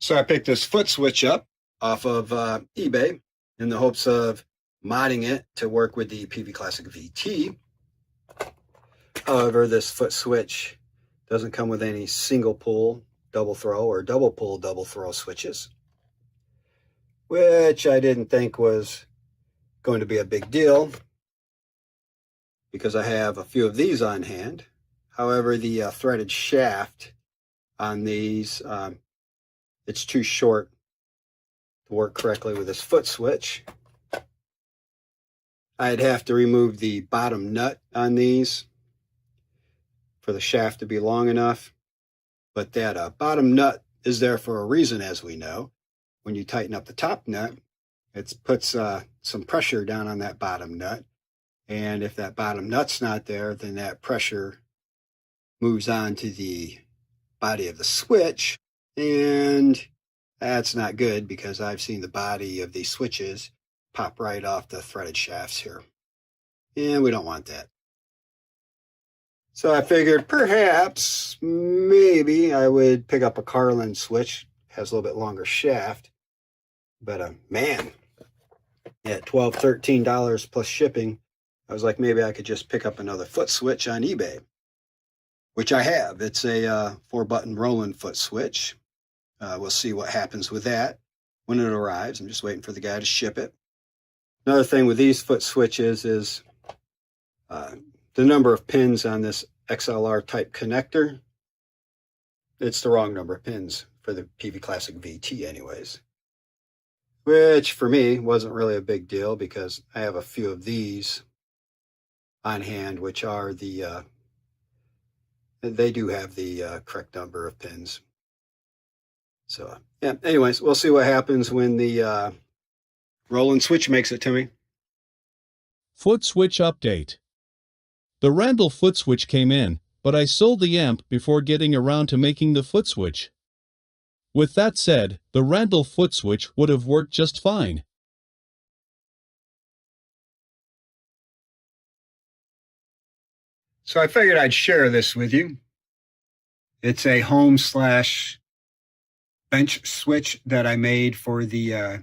So I picked this foot switch up off of eBay in the hopes of modding it to work with the Peavey Classic VT. However, this foot switch doesn't come with any single pull, double throw, or double pull, double throw switches, which I didn't think was going to be a big deal because I have a few of these on hand. However, the threaded shaft on these, it's too short to work correctly with this foot switch. I'd have to remove the bottom nut on these for the shaft to be long enough. But that bottom nut is there for a reason, as we know. When you tighten up the top nut, it puts some pressure down on that bottom nut. And if that bottom nut's not there, then that pressure moves on to the body of the switch. And that's not good because I've seen the body of these switches pop right off the threaded shafts here. And we don't want that. So I figured perhaps, maybe I would pick up a Carlin switch. Has a little bit longer shaft. But man, at $12, $13 plus shipping, I was like, maybe I could just pick up another foot switch on eBay, which I have. It's a 4-button Roland foot switch. We'll see what happens with that when it arrives. I'm just waiting for the guy to ship it. Another thing with these foot switches is the number of pins on this XLR type connector. It's the wrong number of pins for the Peavey Classic VT anyways, which for me wasn't really a big deal because I have a few of these on hand, which are the, they do have the correct number of pins. So yeah, anyways, we'll see what happens when the Roland switch makes it to me. Foot switch update. The Randall foot switch came in, but I sold the amp before getting around to making the foot switch. With that said, the Randall foot switch would have worked just fine. So I figured I'd share this with you. It's a home/bench switch that I made for the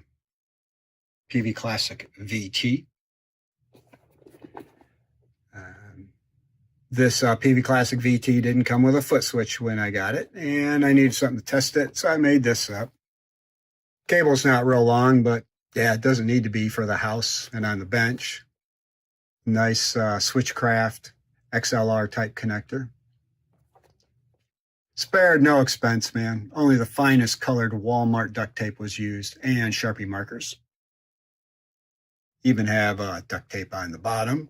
Peavey Classic VT. This Peavey Classic VT didn't come with a foot switch when I got it, and I needed something to test it, so I made this up. Cable's not real long, but yeah, it doesn't need to be for the house and on the bench. Nice Switchcraft XLR type connector. Spared no expense, man. Only the finest colored Walmart duct tape was used and Sharpie markers. Even have duct tape on the bottom.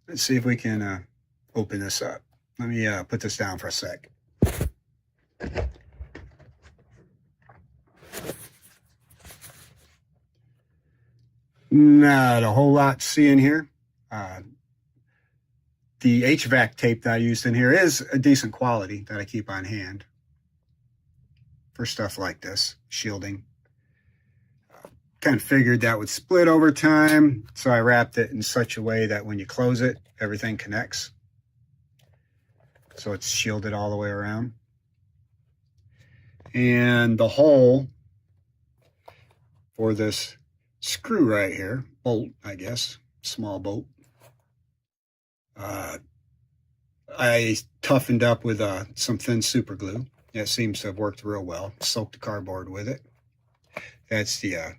Let's see if we can open this up. Let me put this down for a sec. Not a whole lot to see in here. The HVAC tape that I used in here is a decent quality that I keep on hand for stuff like this, shielding. Kind of figured that would split over time, so I wrapped it in such a way that when you close it, everything connects. So it's shielded all the way around. And the hole for this screw right here, bolt, I guess, small bolt, I toughened up with some thin super glue. It seems to have worked real well. Soaked the cardboard with it. That's the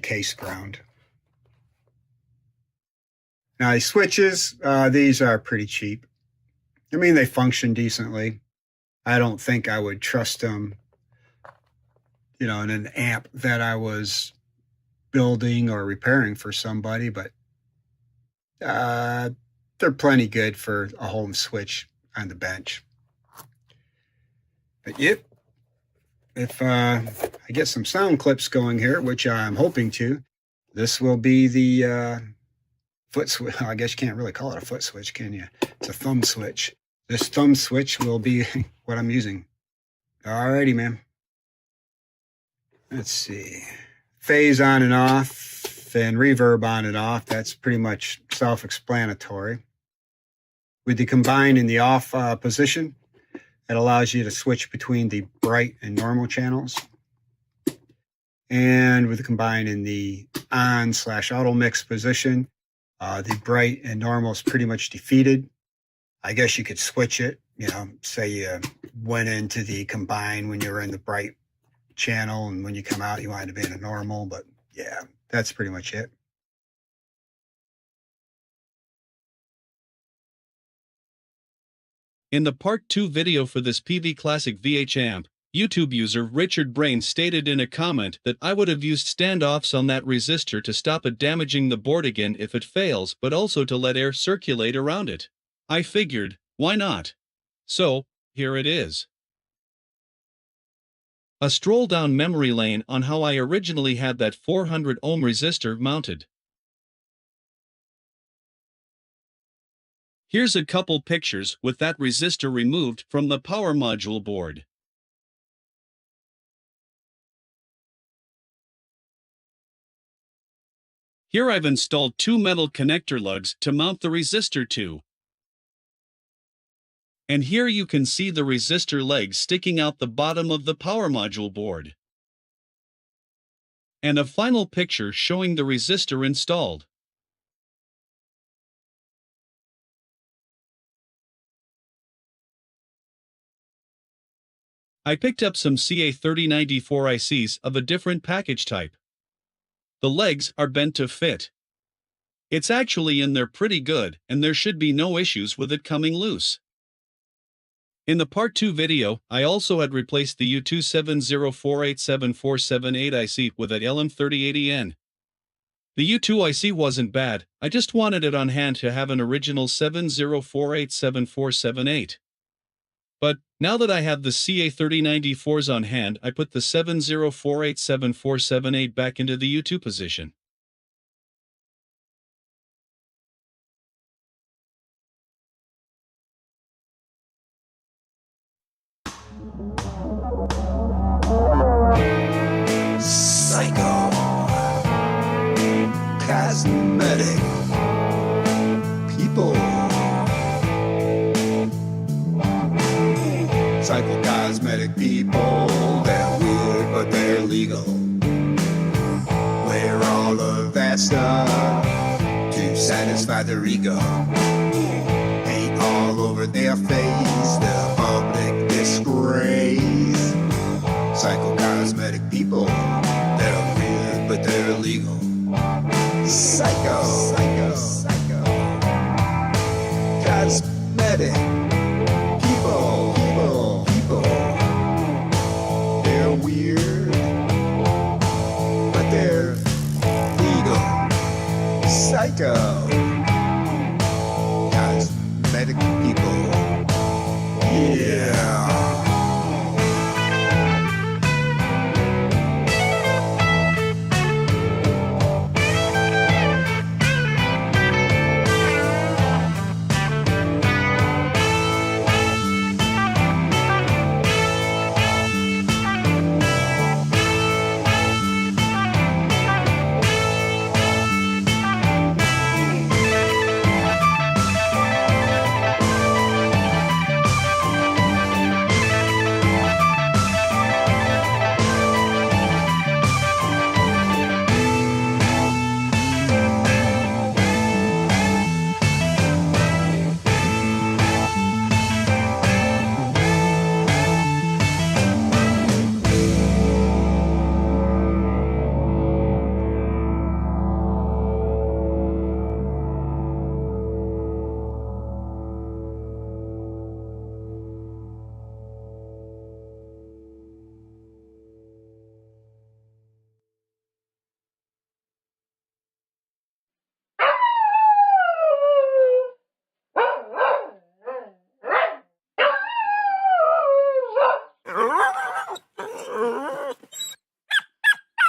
case ground. Now these switches, these are pretty cheap. I mean, they function decently. I don't think I would trust them, you know, in an amp that I was building or repairing for somebody, but they're plenty good for a home switch on the bench. But yep, if I get some sound clips going here, which I'm hoping to, this will be the foot switch. I guess you can't really call it a foot switch, can you? It's a thumb switch. This thumb switch will be what I'm using. Alrighty, man. Let's see. Phase on and off and reverb on and off. That's pretty much self-explanatory. With the combine in the off position, It allows you to switch between the bright and normal channels. And with combined in the on/auto mix position, the bright and normal is pretty much defeated. I guess you could switch it, say you went into the combine when you were in the bright channel, and when you come out, you wanted to be in a normal, but yeah, that's pretty much it. In the part 2 video for this Peavey Classic VH amp, YouTube user Richard Brain stated in a comment that I would have used standoffs on that resistor to stop it damaging the board again if it fails, but also to let air circulate around it. I figured, why not? So, here it is. A stroll down memory lane on how I originally had that 400 ohm resistor mounted. Here's a couple pictures with that resistor removed from the power module board. Here I've installed two metal connector lugs to mount the resistor to. And here you can see the resistor legs sticking out the bottom of the power module board. And a final picture showing the resistor installed. I picked up some CA3094 ICs of a different package type. The legs are bent to fit. It's actually in there pretty good, and there should be no issues with it coming loose. In the part 2 video, I also had replaced the U270487478 IC with an LM3080N. The U2 IC wasn't bad, I just wanted it on hand to have an original 70487478. But now that I have the CA3094s on hand, I put the 70487478 back into the U2 position. Psycho Cosmetic People. Psycho cosmetic people, they're weird but they're legal. Wear all of that stuff to satisfy their ego. Paint all over their face, the public disgrace. Psycho cosmetic people, they're weird but they're illegal. Psycho cosmetic people, they're weird but they're legal. Psycho cosmetic people, yeah.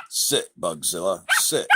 Sit, Bugzilla, sit.